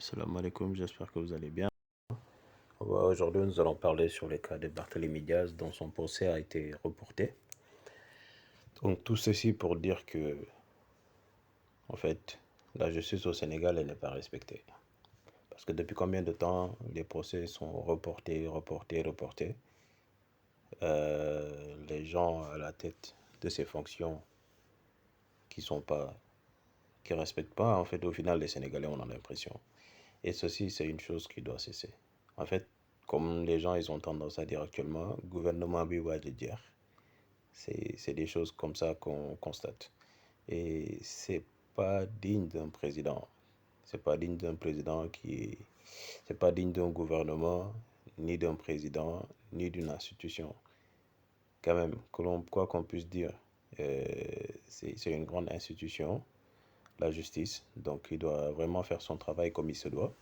Salam alaikum, j'espère que vous allez bien. Aujourd'hui, nous allons parler sur le cas de Barthélémy Diaz dont son procès a été reporté. Donc, tout ceci pour dire que, en fait, la justice au Sénégal, elle n'est pas respectée. Parce que depuis combien de temps les procès sont reportés. Les gens à la tête de ces fonctions qui sont pas, qui respectent pas, en fait, au final, les Sénégalais, on a l'impression. Et ceci, c'est une chose qui doit cesser. En fait, comme les gens, ils ont tendance à dire actuellement, gouvernement biwa de dire, c'est des choses comme ça qu'on constate. Et c'est pas digne d'un président. C'est pas digne d'un président c'est pas digne d'un gouvernement, ni d'un président, ni d'une institution. Quand même, quoi qu'on puisse dire, euh, c'est une grande institution, la justice. Donc, il doit vraiment faire son travail comme il se doit,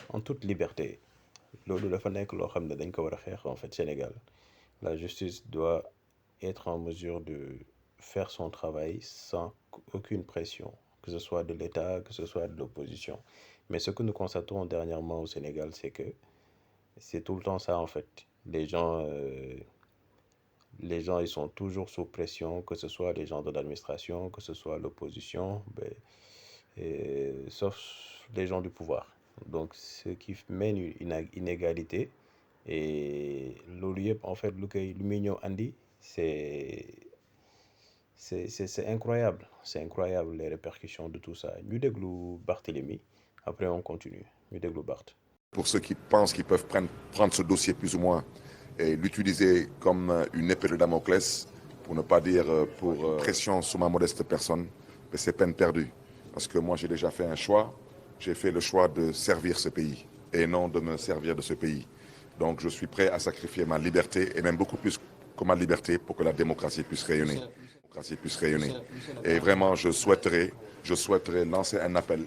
en toute liberté. Loolu dafa nekk loo xam ne dañ ko war a xeex en fait Sénégal. La justice doit être en mesure de faire son travail sans aucune pression, que ce soit de l'État, que ce soit de l'opposition. Mais ce que nous constatons dernièrement au Sénégal, c'est que c'est tout le temps ça en fait. Les gens, ils sont toujours sous pression, que ce soit les gens de l'administration, que ce soit l'opposition, sauf les gens du pouvoir. Donc, ce qui mène une inégalité. Et loolu yëpp en fait lu muy ñëw andi c'est incroyable. C'est incroyable les répercussions de tout ça. Ñu déglu Barthélémy, après on continue. Ñu déglu Bart. Pour ceux qui pensent qu'ils peuvent prendre ce dossier plus ou moins et l'utiliser comme une épée de Damoclès, pour ne pas dire pour pression sur ma modeste personne, mais c'est peine perdue. Parce que moi, j'ai déjà fait un choix. J'ai fait le choix de servir ce pays et non de me servir de ce pays. Donc, je suis prêt à sacrifier ma liberté et même beaucoup plus que ma liberté pour que la démocratie puisse rayonner. Et vraiment, je souhaiterais lancer un appel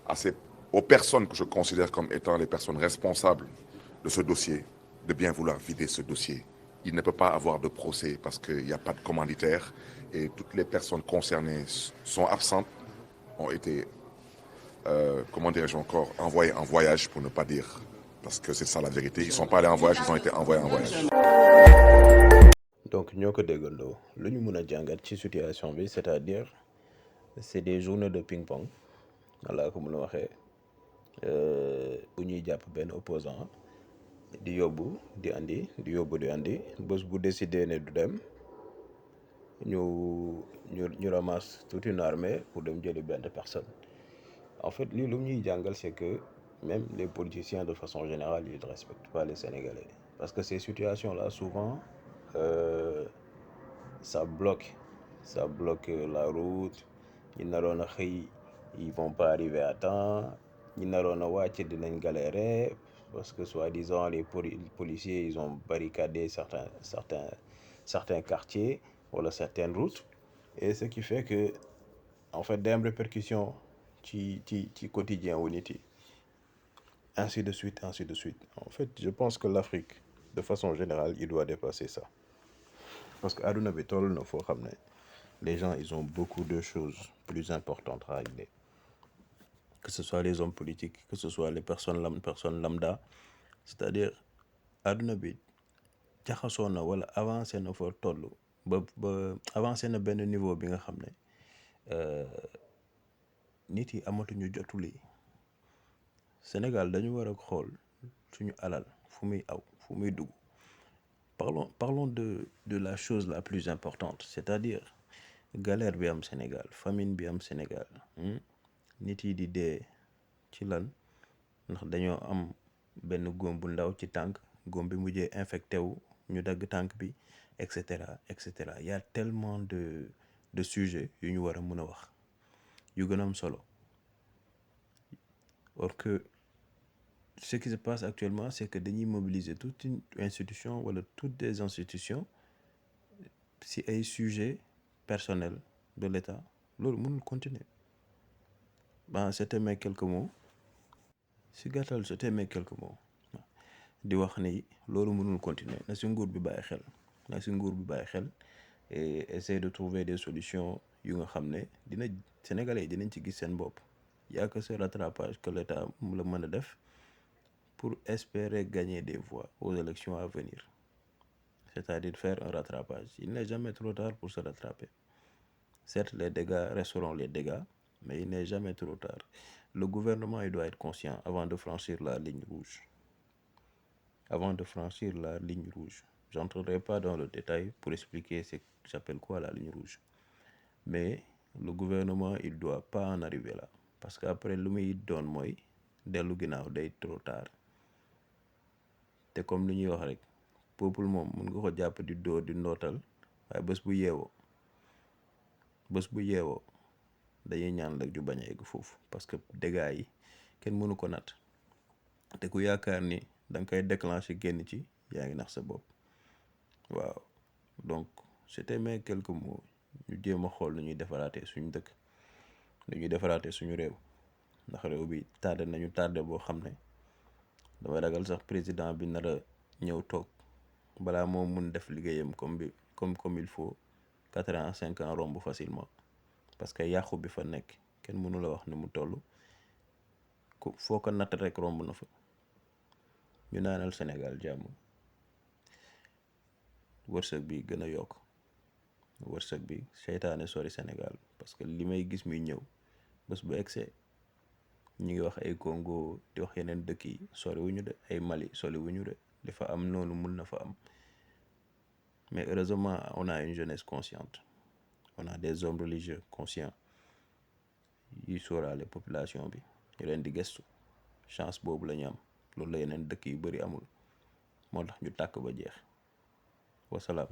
à aux personnes que je considère comme étant les personnes responsables de ce dossier, de bien vouloir vider ce dossier. Il ne peut pas avoir de procès parce qu'il n'y a pas de commanditaire et toutes les personnes concernées sont absentes, ont été, comment dirais-je encore, envoyées en voyage pour ne pas dire, parce que c'est ça la vérité. Ils ne sont pas allés en voyage, ils ont été envoyés en voyage. Donc ñoo ko déggandoo lu ñu mën a jàngat ci situation bi, c'est-à-dire c'est des journées de ping-pong walla ko mën a waxee bu ñuy jàpp benn opposant di yóbbu di andi di yóbbu di andi bés bu décidé ne du dem ñu ramasse toute une armée pour dem jëli benn personne. En fait lii lu ñuy jàngal c'est que même les politiciens de façon générale ils ne respectent pas les Sénégalais parce que ces situations-là souvent ça bloque la route. ñi naroon a xëy ils vont pas arriver à temps. ñi naroon a wàcc dinañ galérer parce que soi-disant les policiers ils ont barricadé certains quartiers wala certaines routes et ce qui fait que en fait day am répercussion ci quotidien wu nit yi ainsi de suite. En fait je pense que l'Afrique de façon générale il doit dépasser ça parce que àdduna bi toll na foo xam ne les gens ils ont beaucoup de choses plus importantes à régler, que ce soit les hommes politiques, que ce soit les personnes lambda. C'est-à-dire àdduna bi jaxasoo na wala avancé na fa toll ba avancé na benn niveau bi nga xam ne nit yi amatuñu jotu lii. Sénégal dañu war a xool suñu alal fu muy aw fu muy dugg. Parlons de la chose la plus importante, c'est-à-dire galère bi am Sénégal, famine bi am Sénégal. Nit yi di dee ci lan ndax dañoo am benn góom bu ndaw ci tànk, góom bi mujjee infecté wu ñu dagg tànk bi et cetera. Il y a tellement de sujets yu ñu war a mën a wax yu gën a am solo. Or que ce qui se passe actuellement c'est que dañuy mobiliser toute une institution wala toutes des institutions si ay sujets personnels de l'État. Loolu mënul continuer. C'était mes quelques mots. Si gàttal c'était mes quelques mots di wax ni loolu mënul continuer na si nguur bi bàyyi xel et essayer de trouver des solutions yu nga xam ne Sénégalais yi dinañ ci gis seen bopp. y a que ce rattrapage que l'État le mën a def pour espérer gagner des voix aux élections à venir, c'est-à-dire faire un rattrapage. Il n'est jamais trop tard pour se rattraper. Certes, les dégâts resteront les dégâts, mais il n'est jamais trop tard. Le gouvernement, il doit être conscient avant de franchir la ligne rouge. Avant de franchir la ligne rouge. Je n'entrerai pas dans le détail pour expliquer ce que j'appelle quoi la ligne rouge. Mais le gouvernement, il ne doit pas en arriver là. Parce qu'après, lu muy doon mooy dellu ginnaaw day trop tard. te comme li ñuy wax rek peuple moom mun nga ko jàpp di dóor di ndootal waaye bés bu yeewoo dañuy ñaan rek ju bañ a egg foofu parce que dégâts yi kenn mënu ko natt te ku yaakaar ni danga koy déclencher génn ci yaa ngi nax sa bopp waaw. Donc c'était mes quelques mots ñu jéem a xool nu ñuy defaraatee suñu dëkk nu ñuy defaraatee suñu réew ndax réew bi tardé boo xam ne damay ragal sax président bi nar a ñëw toog balaa moo mun def liggéeyam comme il faut 4 ans 5 ans romb facilement parce que yàqu bi fa nekk kenn mënu la wax ni mu toll foo ko natt rek romb na fa. ñu naanal Sénégal jàmm wërsëg bi gën a yokk wërsëg bi seytaane sori Sénégal parce que li may gis muy ñëw bés bu egsee ñu ngi wax ay Congo di wax yeneen dëkk yi sori wuñu de ay Mali sori wuñu de li fa am noonu mun na fa am mais heureusement on a une jeunesse consciente on a des hommes religieux conscients yuy sóoraale population bi ñu leen di gëstu chance boobu la ñu am loolu la yeneen dëkk yu bari amul moo tax ñu tàkk ba jeex wasalaam.